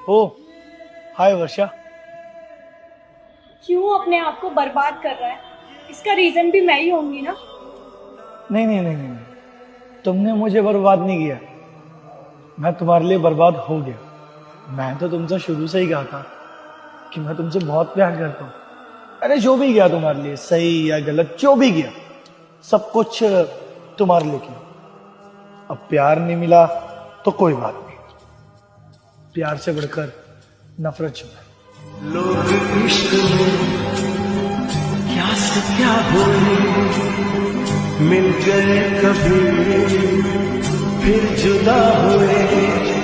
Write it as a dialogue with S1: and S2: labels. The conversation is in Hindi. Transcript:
S1: ओ हाय वर्षा।
S2: क्यों अपने आप को बर्बाद कर रहा है? इसका रीजन भी मैं ही होंगी ना।
S1: नहीं नहीं नहीं नहीं, तुमने मुझे बर्बाद नहीं किया, मैं तुम्हारे लिए बर्बाद हो गया। मैं तो तुमसे शुरू से ही कहा था कि मैं तुमसे बहुत प्यार करता हूँ। मैंने जो भी किया तुम्हारे लिए, सही या गलत जो भी किया, सब कुछ तुम्हारे लिए किया। अब प्यार नहीं मिला तो कोई बात नहीं, प्यार से बढ़कर नफरत जो है।
S3: लोग इश्क में क्या से क्या बोले, मिल गए कभी फिर जुदा हुए।